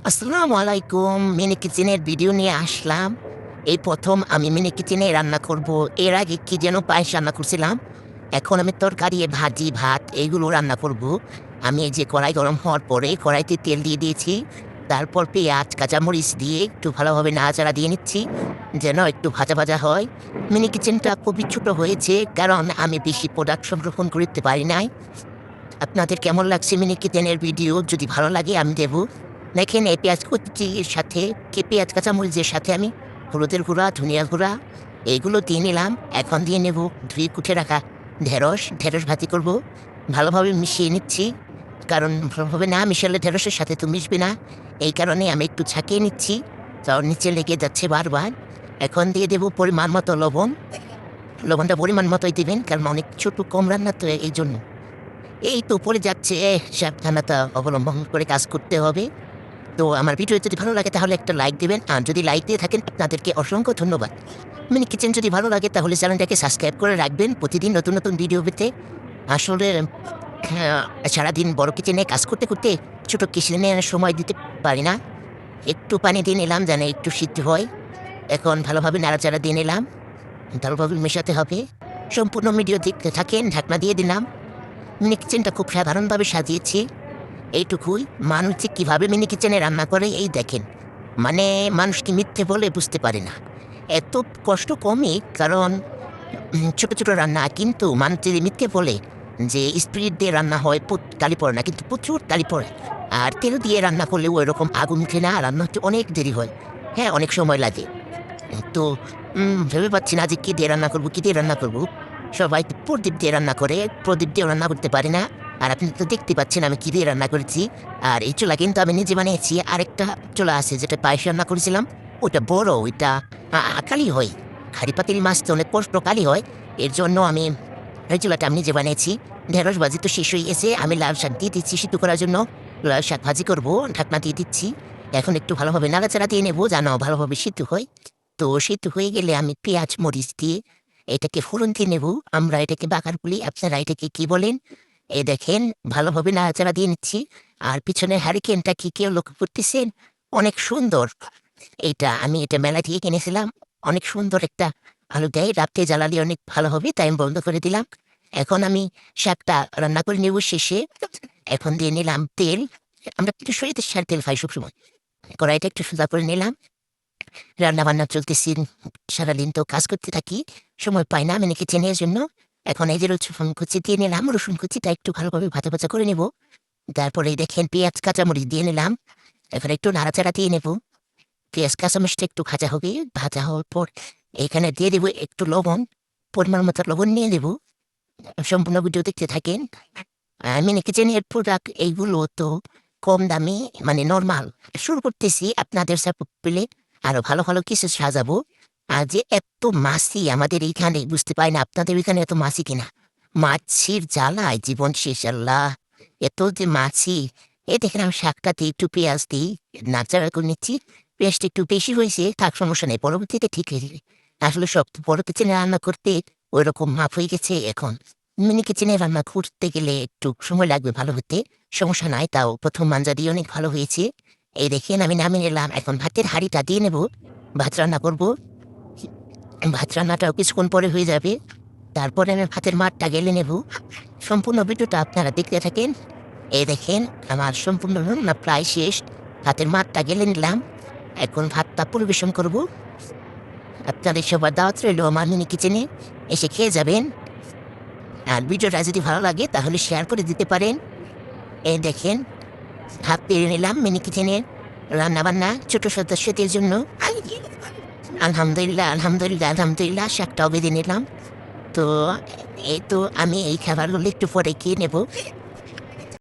আসসালামু আলাইকুম। মিনি কিচেনের ভিডিও নিয়ে আসলাম। এই প্রথম আমি মিনি কিচেনে রান্না করব। এর আগে কি যেন পায়েস রান্না করছিলাম। এখন আমি তরকারি, ভাজি, ভাত এইগুলো রান্না করব। আমি এই যে কড়াই গরম হওয়ার পরে কড়াইতে তেল দিয়ে দিয়েছি। তারপর পেঁয়াজ, কাঁচামরিচ দিয়ে একটু ভালোভাবে নাড়াচাড়া দিয়ে নিচ্ছি, যেন একটু ভাজা ভাজা হয়। মিনি কিচেনটা খুবই ছোট হয়েছে, কারণ আমি বেশি প্রোডাক্ট সংরক্ষণ করতে পারি নাই। আপনাদের কেমন লাগছে মিনি কিচেনের ভিডিও? যদি ভালো লাগে আমি দেবো। দেখেন এই পেঁয়াজ কুচির সাথে পেঁয়াজ কাঁচামরিচের সাথে আমি হলুদের গুঁড়া, ধনিয়া গুঁড়া এইগুলো দিয়ে নিলাম। এখন দিয়ে নেব ধুয়ে কুটে রাখা ঢেঁড়স ভাজি করব। ভালোভাবে মিশিয়ে নিচ্ছি, কারণ ভালোভাবে না মিশালে ঢেঁড়সের সাথে তো মিশবে না। এই কারণে আমি একটু ছাঁকিয়ে নিচ্ছি, তাও নিচে লেগে যাচ্ছে বারবার। এখন দিয়ে দেবো পরিমাণ মতো লবণ। লবণটা পরিমাণ মতোই দিবেন, কারণ অনেক ছোট কম রান্না তো এই জন্য। এই তো পড়ে যাচ্ছে, সাবধানতা অবলম্বন করে কাজ করতে হবে। তো আমার ভিডিও যদি ভালো লাগে তাহলে একটা লাইক দিবেন। আর যদি লাইক দিয়ে থাকেন আপনাদেরকে অসংখ্য ধন্যবাদ। মিনি কিচেন যদি ভালো লাগে তাহলে চ্যানেলটাকে সাবস্ক্রাইব করে রাখবেন প্রতিদিন নতুন নতুন ভিডিও পেতে। আসলে সারাদিন বড় কিচেনে কাজ করতে করতে ছোটো কিচেনে সময় দিতে পারি না। একটু পানি দিয়ে নিলাম যেন একটু সিদ্ধ হয়। এখন ভালোভাবে নাড়াচাড়া দিয়ে নিলাম, ভালোভাবে মেশাতে হবে। সম্পূর্ণ ভিডিও দেখতে থাকেন। ঢাকনা দিয়ে দিলাম। মিনি কিচেনটা খুব সাধারণভাবে সাজিয়েছি, এইটুকুই। মানুষ যে কীভাবে মিনি কিচেনে রান্না করে এই দেখেন। মানে মানুষ কি মিথ্যে বলে বুঝতে পারে না। এত কষ্ট কমই, কারণ ছোট ছোট রান্না, কিন্তু মানুষ যদি মিথ্যে বলে যে স্পিরিট দিয়ে রান্না হয় কালি পড়ে না, কিন্তু প্রচুর কালি পড়ে। আর তেল দিয়ে রান্না করলেও এরকম আগুন উঠে না, রান্না হচ্ছে অনেক দেরি হয়। হ্যাঁ, অনেক সময় লাগে। তো ভেবে পাচ্ছি না যে কী দিয়ে রান্না করবো, কী দিয়ে রান্না করবো। সবাই তো প্রদীপ দিয়ে রান্না করে, প্রদীপ দিয়েও রান্না করতে পারে না। আর আপনি তো দেখতে পাচ্ছেন আমি কী দিয়ে রান্না করেছি। আর এই চুলা কিন্তু আমি নিজে বানিয়েছি। আরেকটা চুলা আছে যেটা পায়েস রান্না করেছিলাম, ওটা বড়, ওইটা কালি হয়। হাঁড়ি পাতিল মাছ তো অনেক কষ্ট কালি হয়। এর জন্য আমি এই চুলাটা আমি নিজে বানিয়েছি। ঢেঁড়স ভাজি তো শেষ হয়ে গেছে, আমি লাল শাক দিয়ে দিচ্ছি সিদ্ধ করার জন্য। লাল শাক ভাজি করবো, ঢাকনা দিয়ে দিচ্ছি। এখন একটু ভালোভাবে নাড়াচাড়া দিয়ে নেবো যেন ভালোভাবে সিদ্ধ হয়। তো সিদ্ধ হয়ে গেলে আমি পেঁয়াজ মরিচ দিয়ে এটাকে ফোড়ন দিয়ে নেব। আমরা এটাকে বাগার বলি, আপনারা এটাকে কি বলেন? এই দেখেন, ভালোভাবে নাড়াচাড়া দিয়ে নিচ্ছি। আর পিছনের হ্যারিকেনটা কি কেউ লক্ষ্য করতেছেন? অনেক সুন্দর। এটা মেলা থেকে কিনেছিলাম। অনেক সুন্দর একটা আলো দেয়, রাত্রে জ্বালালে অনেক ভালো হবে, তাই আমি বন্ধ করে দিলাম। এখন আমি শাকটা রান্না করে নেব শেষে। এখন দিয়ে নিলাম তেল। আমরা কিন্তু সরিষার সার তেল খাই সবসময়। কড়াইটা একটু সোজা করে নিলাম। রান্নাবান্না চলতেছি, সারাদিন তো কাজ করতে থাকি, সময় পাই না মিনি কিচেনের জন্য। এখন এই যে রসুন কুচি দিয়ে নিলাম, রসুন কুচিটা একটু ভালোভাবে ভাজা ভাজা করে নেব। তারপরে এই দেখেন পেঁয়াজ কাঁচামরিচ দিয়ে নিলাম। এখন একটু নাড়াচাড়া দিয়ে নেব। পেঁয়াজ কাঁচামরিচটা একটু ভাজা হবে, ভাজা হওয়ার পর এখানে দিয়ে দেবো একটু লবণ। পরিমাণ মতো লবণ নিয়ে দেবো। সম্পূর্ণ ভিডিও দেখতে থাকেন। মিনি কিচেনের প্রোডাক্ট এইগুলো তো কম দামি, মানে নরমাল। শুরু করতেছি, আপনাদের সাপোর্ট পেলে আরো ভালো ভালো কিছু সাজাবো। আর যে এত মাছি আমাদের এইখানে, বুঝতে পারি না আপনাদের ওইখানে এত মাছি কিনা। মাছির জ্বালায় জীবন শেষ, আল্লাহ! এত যে মাছি। এ দেখেন আমি শাকটাতে একটু পেঁয়াজ দিই, নাড়াচাড়া করে নিচ্ছি। পেঁয়াজটা একটু বেশি হয়েছে, থাক সমস্যা নেই, পরবর্তীতে ঠিক হয়ে যাবে। আসলে শক্ত বড় কিচেনে রান্না করতে ওই রকম মাপ হয়ে গেছে এখন। মিনি কিচেনে রান্না করতে গেলে একটু সময় লাগবে ভালো হতে। সমস্যা নাই, তাও প্রথম মাঞ্জা দিয়ে অনেক ভালো হয়েছে। এই দেখেন আমি নামিয়ে নিলাম। এখন ভাতের হাঁড়িটা দিয়ে নেব, ভাত রান্না করবো। ভাত রান্নাটাও কিছুক্ষণ পরে হয়ে যাবে। তারপরে আমি ভাতের মাঠটা গেলে নেব। সম্পূর্ণ ভিডিওটা আপনারা দেখতে থাকেন। এই দেখেন আমার সম্পূর্ণ রান্না প্রায় শেষ। ভাতের মাঠটা গেলে নিলাম। এখন ভাতটা পরিবেশন করব। আপনাদের সবার দাওয়াত রইল আমার মিনি কিচেনে, এসে খেয়ে যাবেন। আর ভিডিওটা যদি ভালো লাগে তাহলে শেয়ার করে দিতে পারেন। এই দেখেন ভাত পেরে নিলাম মিনি কিচেনে রান্নাবান্না ছোট সদস্যদের জন্য। আলহামদুলিল্লাহ, আলহামদুলিল্লাহ, আলহামদুলিল্লাহ, শাকটাও বেঁধে নিলাম। তো এই তো আমি এই খাবারগুলো একটু পরে খেয়ে নেব।